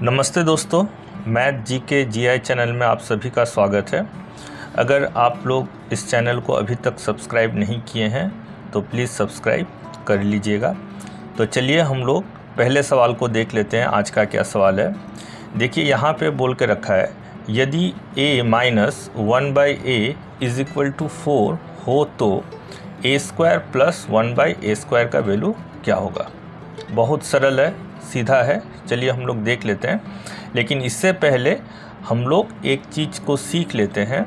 नमस्ते दोस्तों, math GK GI channel में आप सभी का स्वागत है। अगर आप लोग इस चैनल को अभी तक सब्सक्राइब नहीं किए हैं तो प्लीज़ सब्सक्राइब कर लीजिएगा। तो चलिए हम लोग पहले सवाल को देख लेते हैं। आज का क्या सवाल है, देखिए यहाँ पे बोल के रखा है, यदि a minus 1/a is equal to 4 हो तो a² प्लस 1/a² का वैल्यू क्या होगा। बहुत सरल है, सीधा है, चलिए हम लोग देख लेते हैं। लेकिन इससे पहले हम लोग एक चीज़ को सीख लेते हैं।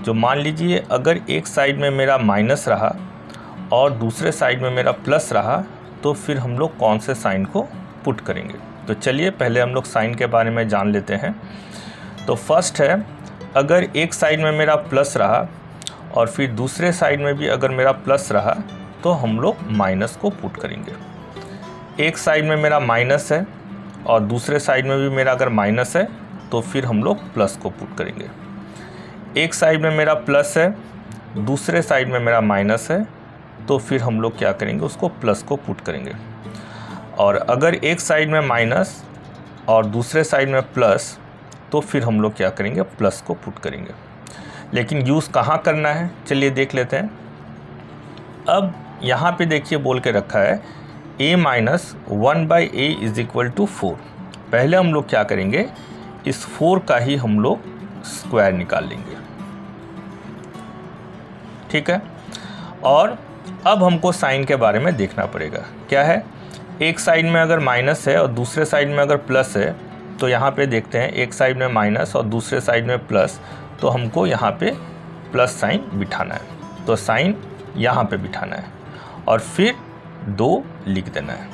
जो मान लीजिए अगर एक साइड में मेरा माइनस रहा और दूसरे साइड में मेरा प्लस रहा तो फिर हम लोग कौन से साइन को पुट करेंगे। तो चलिए पहले हम लोग साइन के बारे में जान लेते हैं। तो फर्स्ट है, अगर एक साइड में मेरा प्लस रहा और फिर दूसरे साइड में भी अगर मेरा प्लस रहा तो हम लोग माइनस को पुट करेंगे। एक साइड में मेरा माइनस है और दूसरे साइड में भी मेरा अगर माइनस है तो फिर हम लोग प्लस को पुट करेंगे। एक साइड में मेरा प्लस है, दूसरे साइड में मेरा माइनस है तो फिर हम लोग क्या करेंगे, उसको प्लस को पुट करेंगे। और अगर एक साइड में माइनस और दूसरे साइड में प्लस तो फिर हम लोग क्या करेंगे, प्लस को पुट करेंगे। लेकिन यूज़ कहाँ करना है चलिए देख लेते हैं। अब यहाँ पे देखिए बोल के रखा है a minus 1/a is equal to 4। पहले हम लोग क्या करेंगे, इस 4 का ही हम लोग स्क्वायर निकाल लेंगे, ठीक है। और अब हमको साइन के बारे में देखना पड़ेगा। क्या है, एक साइड में अगर माइनस है और दूसरे साइड में अगर प्लस है तो यहाँ पे देखते हैं, एक साइड में माइनस और दूसरे साइड में प्लस, तो हमको यहाँ पे प्लस साइन बिठाना है। तो साइन यहाँ पे बिठाना है और फिर 2 लिख देना है।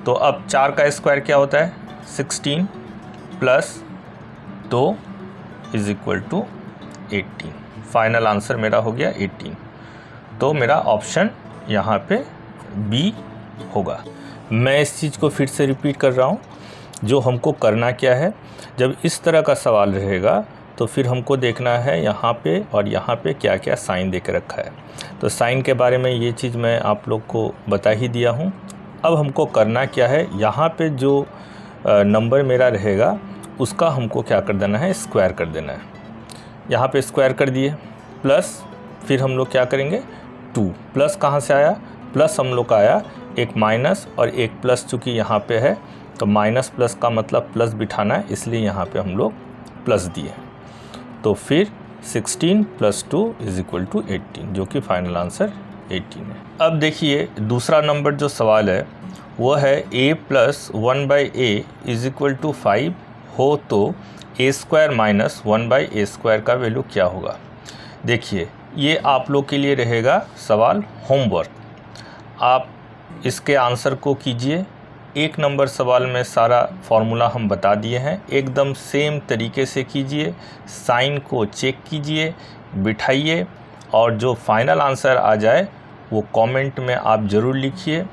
तो अब 4 का स्क्वायर क्या होता है, 16 plus 2 is equal to 18। Final answer मेरा हो गया 18। तो मेरा ऑप्शन यहाँ पे बी होगा। मैं इस चीज़ को फिर से रिपीट कर रहा हूँ। जो हमको करना क्या है, जब इस तरह का सवाल रहेगा तो फिर हमको देखना है यहाँ पे और यहाँ पे क्या क्या साइन दे के रखा है। तो साइन के बारे में ये चीज़ मैं आप लोग को बता ही दिया हूँ। अब हमको करना क्या है, यहाँ पे जो नंबर मेरा रहेगा उसका हमको क्या कर देना है, स्क्वायर कर देना है। यहाँ पे स्क्वायर कर दिए, प्लस फिर हम लोग क्या करेंगे 2। प्लस कहाँ से आया, प्लस हम लोग का आया एक माइनस और एक प्लस, चूँकि यहाँ पे है तो माइनस प्लस का मतलब प्लस बिठाना है, इसलिए यहाँ पे हम लोग प्लस दिए। तो फिर 16 प्लस 2 इज इक्वल टू 18, जो कि फाइनल आंसर 18 है। अब देखिए दूसरा नंबर जो सवाल है वो है a plus 1/a is equal to 5 हो तो a² माइनस 1/a² का वैल्यू क्या होगा। देखिए ये आप लोग के लिए रहेगा सवाल होमवर्क। आप इसके आंसर को कीजिए। एक नंबर सवाल में सारा फॉर्मूला हम बता दिए हैं, एकदम सेम तरीके से कीजिए। साइन को चेक कीजिए, बिठाइए और जो फाइनल आंसर आ जाए वो कमेंट में आप ज़रूर लिखिए,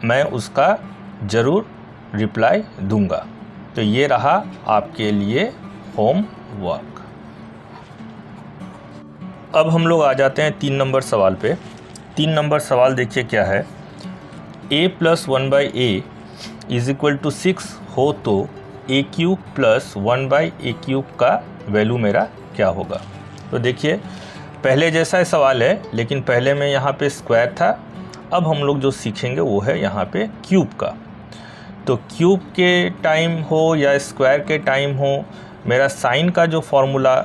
मैं उसका ज़रूर रिप्लाई दूंगा। तो ये रहा आपके लिए होमवर्क। अब हम लोग आ जाते हैं 3 नंबर सवाल पे। 3 नंबर सवाल देखिए क्या है, a plus 1/a is equal to 6 हो तो a³ प्लस 1/a³ का वैल्यू मेरा क्या होगा। तो देखिए पहले जैसा सवाल है, लेकिन पहले में यहाँ पे स्क्वायर था। अब हम लोग जो सीखेंगे वो है यहाँ पे क्यूब का। तो क्यूब के टाइम हो या स्क्वायर के टाइम हो, मेरा साइन का जो फॉर्मूला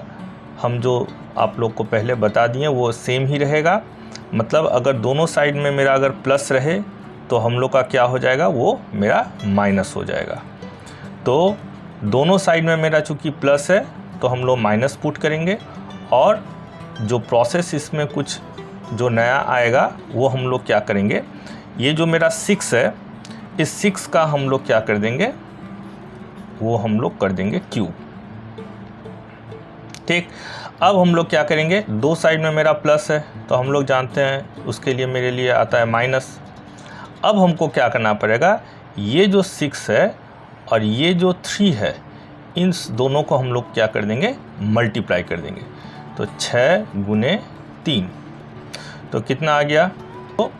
हम जो आप लोग को पहले बता दिए वो सेम ही रहेगा। मतलब अगर दोनों साइड में मेरा अगर प्लस रहे तो हम लोग का क्या हो जाएगा, वो मेरा माइनस हो जाएगा। तो दोनों साइड में मेरा चूँकि प्लस है तो हम लोग माइनस पुट करेंगे। और जो प्रोसेस इसमें कुछ जो नया आएगा वो हम लोग क्या करेंगे, ये जो मेरा 6 है, इस 6 का हम लोग क्या कर देंगे, वो हम लोग कर देंगे क्यूब, ठीक। अब हम लोग क्या करेंगे, दो साइड में मेरा प्लस है तो हम लोग जानते हैं उसके लिए मेरे लिए आता है माइनस। अब हमको क्या करना पड़ेगा, ये जो 6 है और ये जो 3 है, इन दोनों को हम लोग क्या कर देंगे, मल्टीप्लाई कर देंगे। तो 6 गुने 3 तो कितना आ गया, तो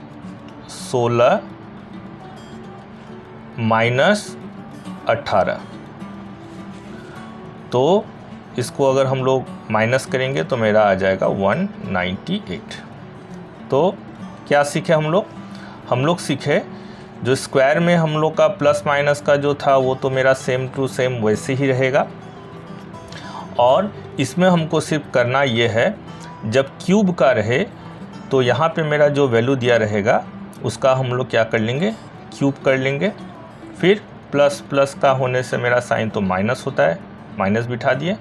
16 माइनस 18। तो इसको अगर हम लोग माइनस करेंगे तो मेरा आ जाएगा 198। तो क्या सीखे हम लोग सीखे जो स्क्वायर में हम लोग का प्लस माइनस का जो था वो तो मेरा सेम टू सेम वैसे ही रहेगा, और इसमें हमको सिर्फ करना ये है जब क्यूब का रहे तो यहाँ पे मेरा जो वैल्यू दिया रहेगा उसका हम लोग क्या कर लेंगे, क्यूब कर लेंगे। फिर प्लस प्लस का होने से मेरा साइन तो माइनस होता है, माइनस बिठा दिए,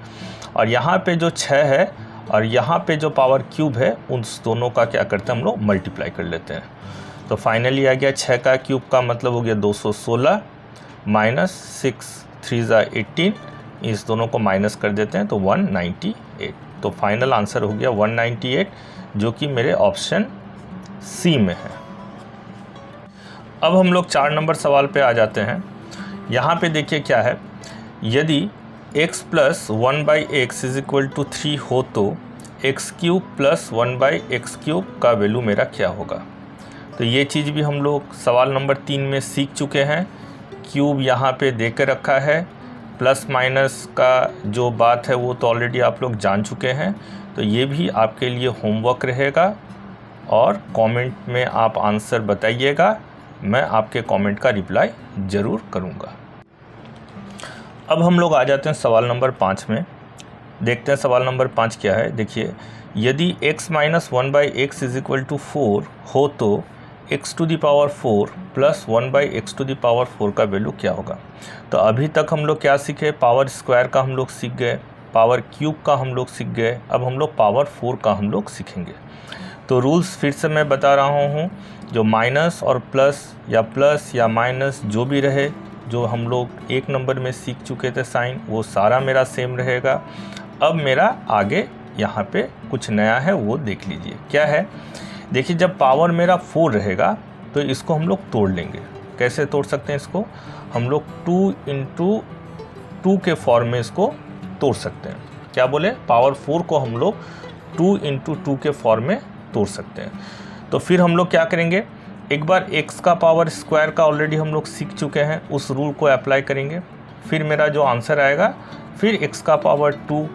और यहाँ पे जो 6 है और यहाँ पे जो पावर क्यूब है उन दोनों का क्या करते हैं हम लोग मल्टीप्लाई कर लेते हैं। तो फाइनली आ गया 6 का क्यूब का मतलब हो गया 216 माइनस 6 3 ज़ा 18, इस दोनों को माइनस कर देते हैं तो 198। तो फाइनल आंसर हो गया 198 जो कि मेरे ऑप्शन सी में है। अब हम लोग 4 नंबर सवाल पे आ जाते हैं। यहाँ पे देखिए क्या है, यदि x plus 1/x is equal to 3 हो तो x क्यूब प्लस 1/x³ का वैल्यू मेरा क्या होगा। तो ये चीज़ भी हम लोग सवाल नंबर 3 में सीख चुके हैं। क्यूब यहाँ पे दे के रखा है, प्लस माइनस का जो बात है वो तो ऑलरेडी आप लोग जान चुके हैं। तो ये भी आपके लिए होमवर्क रहेगा और कमेंट में आप आंसर बताइएगा, मैं आपके कमेंट का रिप्लाई ज़रूर करूँगा। अब हम लोग आ जाते हैं सवाल नंबर 5 में। देखते हैं सवाल नंबर 5 क्या है। देखिए, यदि x minus 1/x is equal to 4 हो तो x टू दी पावर 4 प्लस 1/x टू दी पावर 4 का वैल्यू क्या होगा। तो अभी तक हम लोग क्या सीखे, पावर स्क्वायर का हम लोग सीख गए, पावर क्यूब का हम लोग सीख गए, अब हम लोग पावर 4 का हम लोग सीखेंगे। तो रूल्स फिर से मैं बता रहा हूँ, जो माइनस और प्लस या माइनस जो भी रहे, जो हम लोग 1 नंबर में सीख चुके थे साइन, वो सारा मेरा सेम रहेगा। अब मेरा आगे यहाँ पे कुछ नया है वो देख लीजिए क्या है। देखिए, जब पावर मेरा 4 रहेगा तो इसको हम लोग तोड़ लेंगे। कैसे तोड़ सकते हैं इसको, हम लोग 2 × 2 के फॉर्म में इसको तोड़ सकते हैं। क्या बोले, पावर 4 को हम लोग 2 × 2 के फॉर्म में तोड़ सकते हैं। तो फिर हम लोग क्या करेंगे, एक बार x का पावर स्क्वायर का ऑलरेडी हम लोग सीख चुके हैं, उस रूल को अप्लाई करेंगे। फिर मेरा जो आंसर आएगा, फिर x का पावर 2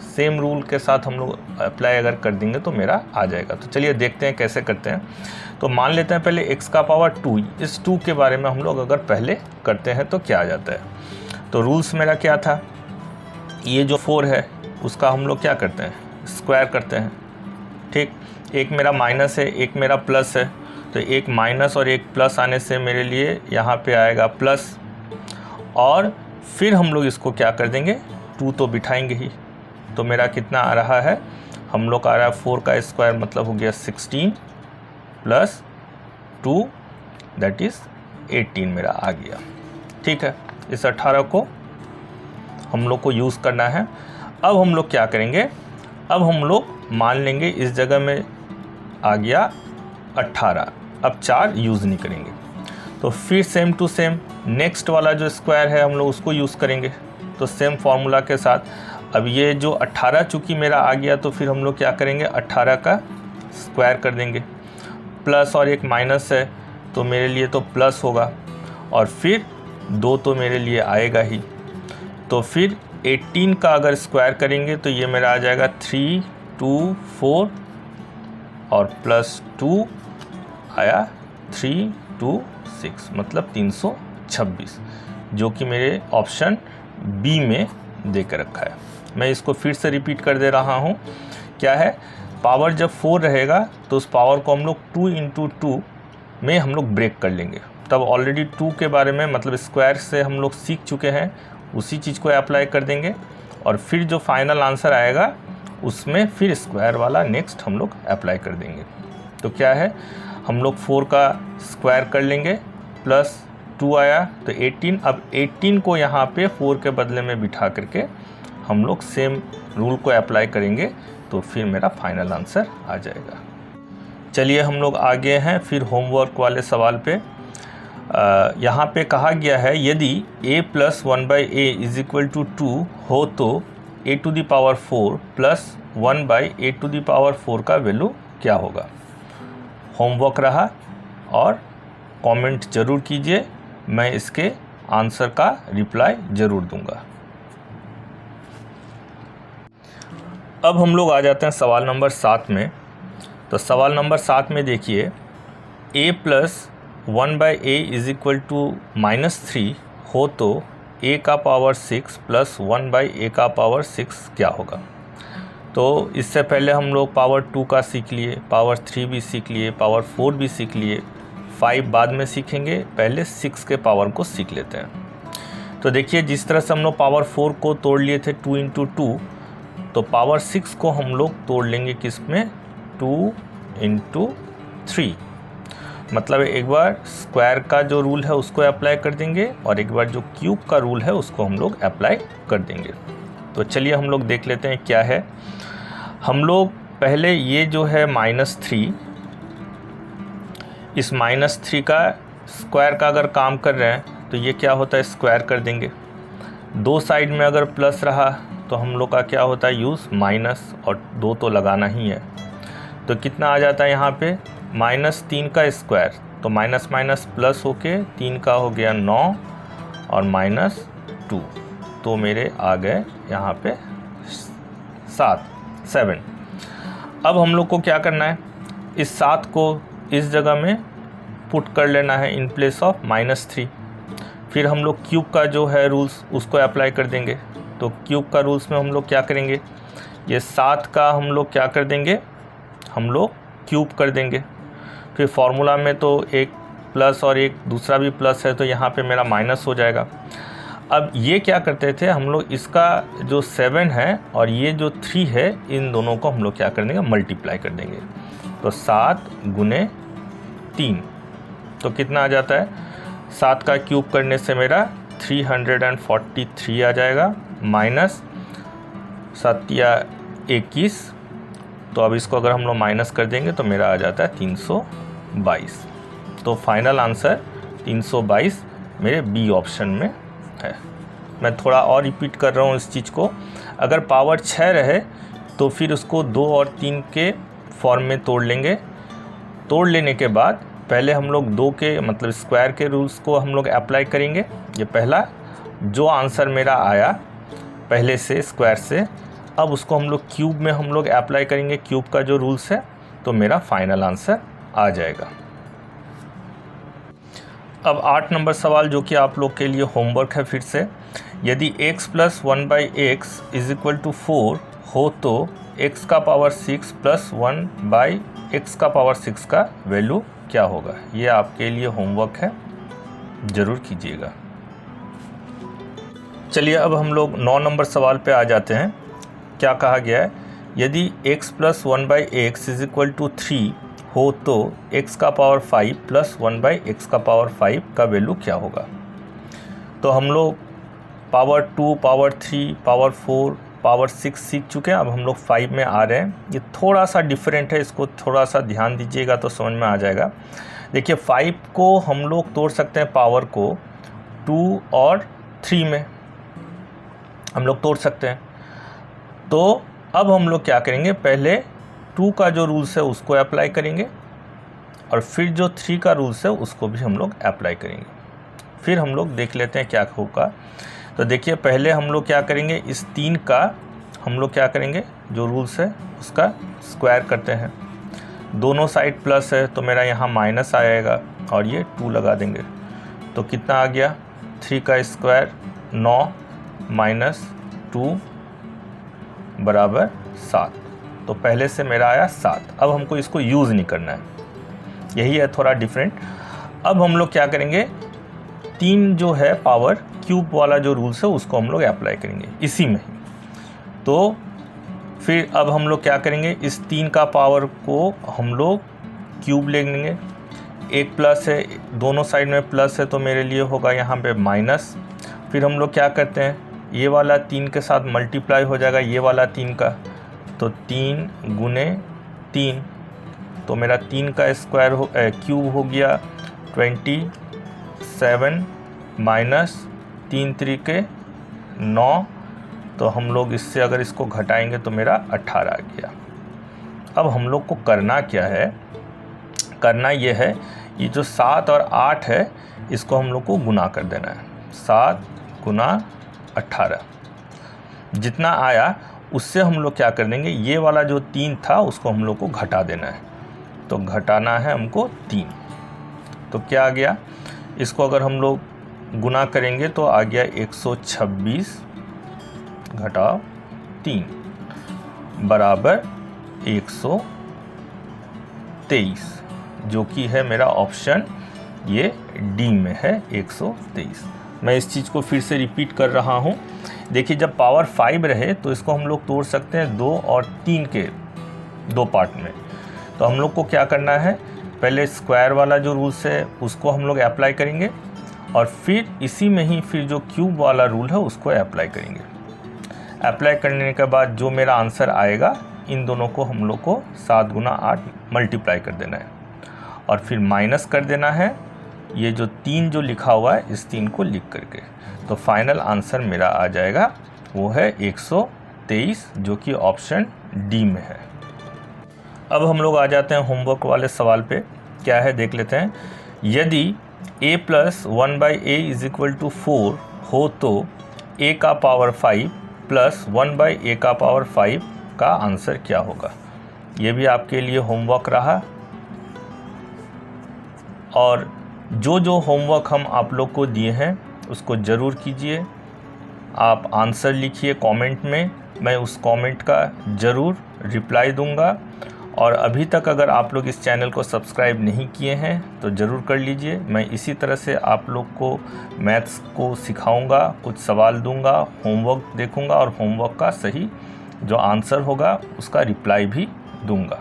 सेम रूल के साथ हम लोग अप्लाई अगर कर देंगे तो मेरा आ जाएगा। तो चलिए देखते हैं कैसे करते हैं। तो मान लेते हैं पहले x का पावर 2, इस 2 के बारे में हम लोग अगर पहले करते हैं तो क्या आ जाता है। तो रूल्स मेरा क्या था, ये जो 4 है उसका हम लोग क्या करते हैं, स्क्वायर करते हैं। ठीक, एक मेरा माइनस है, एक मेरा प्लस है, तो एक माइनस और एक प्लस आने से मेरे लिए यहाँ पे आएगा प्लस, और फिर हम लोग इसको क्या कर देंगे, 2 तो बिठाएंगे ही। तो मेरा कितना आ रहा है, हम लोग आ रहा है 4 का स्क्वायर मतलब हो गया 16 प्लस 2 दैट इज़ 18 मेरा आ गया। ठीक है, इस 18 को हम लोग को यूज़ करना है। अब हम लोग क्या करेंगे, अब हम लोग मान लेंगे इस जगह में आ गया 18, अब 4 यूज़ नहीं करेंगे। तो फिर सेम टू सेम नेक्स्ट वाला जो स्क्वायर है हम लोग उसको यूज़ करेंगे। तो सेम फार्मूला के साथ अब ये जो 18 चूँकि मेरा आ गया, तो फिर हम लोग क्या करेंगे, 18 का स्क्वायर कर देंगे। प्लस और एक माइनस है तो मेरे लिए तो प्लस होगा, और फिर 2 तो मेरे लिए आएगा ही। तो फिर 18 का अगर स्क्वायर करेंगे तो ये मेरा आ जाएगा 3 2 4 और प्लस 2 आया 3 2 6 मतलब 326, जो कि मेरे ऑप्शन बी में दे कर रखा है। मैं इसको फिर से रिपीट कर दे रहा हूँ। क्या है, पावर जब 4 रहेगा तो उस पावर को हम लोग 2 × 2 में हम लोग ब्रेक कर लेंगे। तब ऑलरेडी 2 के बारे में मतलब स्क्वायर से हम लोग सीख चुके हैं, उसी चीज़ को अप्लाई कर देंगे, और फिर जो फाइनल आंसर आएगा उसमें फिर स्क्वायर वाला नेक्स्ट हम लोग अप्लाई कर देंगे। तो क्या है, हम लोग 4 का स्क्वायर कर लेंगे, प्लस 2 आया तो 18। अब 18 को यहाँ पे 4 के बदले में बिठा करके हम लोग सेम रूल को अप्लाई करेंगे, तो फिर मेरा फाइनल आंसर आ जाएगा। चलिए हम लोग आगे हैं फिर होमवर्क वाले सवाल पे। यहाँ पे कहा गया है, यदि a plus 1/a is equal to 2 हो तो a टू दी पावर 4 प्लस 1/a टू दी पावर 4 का वैल्यू क्या होगा। होमवर्क रहा, और कमेंट ज़रूर कीजिए, मैं इसके आंसर का रिप्लाई ज़रूर दूंगा। अब हम लोग आ जाते हैं सवाल नंबर 7 में। तो सवाल नंबर 7 में देखिए, a plus 1/a is equal to -3 हो तो a का पावर 6 प्लस 1/a का पावर 6 क्या होगा। तो इससे पहले हम लोग पावर 2 का सीख लिए, पावर 3 भी सीख लिए, पावर 4 भी सीख लिए, 5 बाद में सीखेंगे, पहले 6 के पावर को सीख लेते हैं। तो देखिए जिस तरह से हम लोग पावर 4 को तोड़ लिए थे 2 × 2, तो पावर 6 को हम लोग तोड़ लेंगे किस में, 2 × 3। मतलब एक बार स्क्वायर का जो रूल है उसको अप्लाई कर देंगे और एक बार जो क्यूब का रूल है उसको हम लोग अप्लाई कर देंगे। तो चलिए हम लोग देख लेते हैं क्या है। हम लोग पहले ये जो है -3, इस -3 का स्क्वायर का अगर काम कर रहे हैं तो ये क्या होता है, स्क्वायर कर देंगे। दो साइड में अगर प्लस रहा तो हम लोग का क्या होता है, यूज़ माइनस, और 2 तो लगाना ही है। तो कितना आ जाता है यहाँ पे, -3 का स्क्वायर, तो माइनस माइनस प्लस होके 3 का हो गया 9 और -2, तो मेरे आ गए यहाँ पे 7। अब हम लोग को क्या करना है, इस 7 को इस जगह में पुट कर लेना है इन प्लेस ऑफ -3। फिर हम लोग क्यूब का जो है रूल्स उसको अप्लाई कर देंगे। तो क्यूब का रूल्स में हम लोग क्या करेंगे, ये 7 का हम लोग क्या कर देंगे, हम लोग क्यूब कर देंगे। फिर फॉर्मूला में तो एक प्लस और एक दूसरा भी प्लस है, तो यहाँ पे मेरा माइनस हो जाएगा। अब ये क्या करते थे हम लोग, इसका जो 7 है और ये जो 3 है, इन दोनों को हम लोग क्या कर देंगे, मल्टीप्लाई कर देंगे। तो 7 × 3, तो कितना आ जाता है, 7 का क्यूब करने से मेरा 343 आ जाएगा, माइनस 7 या 21, तो अब इसको अगर हम लोग माइनस कर देंगे तो मेरा आ जाता है 322। तो फाइनल आंसर 322 मेरे बी ऑप्शन में है। मैं थोड़ा और रिपीट कर रहा हूँ इस चीज़ को, अगर पावर 6 रहे तो फिर उसको 2 और 3 के फॉर्म में तोड़ लेंगे। तोड़ लेने के बाद पहले हम लोग 2 के मतलब स्क्वायर के रूल्स को हम लोग अप्लाई करेंगे। ये पहला जो आंसर मेरा आया पहले से स्क्वायर से, अब उसको हम लोग क्यूब में हम लोग अप्लाई करेंगे, क्यूब का जो रूल्स है, तो मेरा फाइनल आंसर आ जाएगा। अब 8 नंबर सवाल जो कि आप लोग के लिए होमवर्क है फिर से, यदि x plus 1/x is equal to 4 हो तो x का पावर 6 प्लस 1/x का पावर 6 का वैल्यू क्या होगा। ये आपके लिए होमवर्क है, ज़रूर कीजिएगा। चलिए अब हम लोग 9 नंबर सवाल पे आ जाते हैं। क्या कहा गया है, यदि x plus 1/x is equal to 3 हो तो x का पावर 5 प्लस 1/x का पावर 5 का वैल्यू क्या होगा। तो हम लोग पावर 2, पावर 3, पावर 4, पावर 6 सीख चुके हैं। अब हम लोग 5 में आ रहे हैं। ये थोड़ा सा डिफरेंट है, इसको थोड़ा सा ध्यान दीजिएगा तो समझ में आ जाएगा। देखिए 5 को हम लोग तोड़ सकते हैं पावर को 2 और 3 में हम लोग तोड़ सकते हैं। तो अब हम लोग क्या करेंगे, पहले 2 का जो रूल्स है उसको अप्लाई करेंगे और फिर जो 3 का रूल्स है उसको भी हम लोग अप्लाई करेंगे। फिर हम लोग देख लेते हैं क्या होगा। तो देखिए पहले हम लोग क्या करेंगे, इस 3 का हम लोग क्या करेंगे, जो रूल्स है उसका स्क्वायर करते हैं। दोनों साइड प्लस है तो मेरा यहाँ माइनस आएगा और ये 2 लगा देंगे। तो कितना आ गया, 3 का स्क्वायर 9 माइनस 2 बराबर 7। तो पहले से मेरा आया 7। अब हमको इसको यूज़ नहीं करना है, यही है थोड़ा डिफरेंट। अब हम लोग क्या करेंगे, 3 जो है पावर क्यूब वाला जो रूल्स है उसको हम लोग अप्लाई करेंगे इसी में ही। तो फिर अब हम लोग क्या करेंगे, इस 3 का पावर को हम लोग क्यूब ले लेंगे। एक प्लस है, दोनों साइड में प्लस है तो मेरे लिए होगा यहाँ पे माइनस। फिर हम लोग क्या करते हैं, ये वाला 3 के साथ मल्टीप्लाई हो जाएगा ये वाला 3 का, तो 3 × 3, तो मेरा 3 का स्क्वायर क्यूब हो गया 27 माइनस 3 × 3 = 9। तो हम लोग इससे अगर इसको घटाएंगे तो मेरा 18 आ गया। अब हम लोग को करना क्या है, करना ये है, ये जो 7 और 8 है इसको हम लोग को गुना कर देना है। 7 गुना 18 जितना आया उससे हम लोग क्या कर देंगे, ये वाला जो 3 था उसको हम लोग को घटा देना है। तो घटाना है हमको 3। तो क्या आ गया, इसको अगर हम लोग गुना करेंगे तो आ गया 126 घटाओ 3 बराबर 123, जो कि है मेरा ऑप्शन ये डी में है 123। मैं इस चीज़ को फिर से रिपीट कर रहा हूँ। देखिए, जब पावर 5 रहे तो इसको हम लोग तोड़ सकते हैं 2 और 3 के 2 पार्ट में। तो हम लोग को क्या करना है, पहले स्क्वायर वाला जो रूल्स है उसको हम लोग अप्लाई करेंगे और फिर इसी में ही फिर जो क्यूब वाला रूल है उसको अप्लाई करेंगे। अप्लाई करने के बाद जो मेरा आंसर आएगा, इन दोनों को हम लोग को 7 गुना 8 मल्टीप्लाई कर देना है और फिर माइनस कर देना है ये जो 3 जो लिखा हुआ है इस 3 को लिख करके। तो फाइनल आंसर मेरा आ जाएगा वो है 123, जो कि ऑप्शन डी में है। अब हम लोग आ जाते हैं होमवर्क वाले सवाल पे। क्या है देख लेते हैं। यदि a + 1/a = 4 हो तो a का पावर 5 + 1/a का पावर 5 का आंसर क्या होगा। ये भी आपके लिए होमवर्क रहा। और जो होमवर्क हम आप लोग को दिए हैं उसको ज़रूर कीजिए। आप आंसर लिखिए कमेंट में, मैं उस कमेंट का ज़रूर रिप्लाई दूंगा। और अभी तक अगर आप लोग इस चैनल को सब्सक्राइब नहीं किए हैं तो ज़रूर कर लीजिए। मैं इसी तरह से आप लोग को मैथ्स को सिखाऊंगा, कुछ सवाल दूंगा, होमवर्क देखूंगा और होमवर्क का सही जो आंसर होगा उसका रिप्लाई भी दूंगा।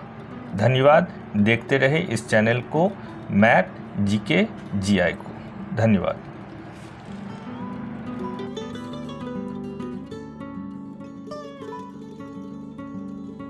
धन्यवाद। देखते रहे इस चैनल को, मैथ जीके जीआई को। धन्यवाद।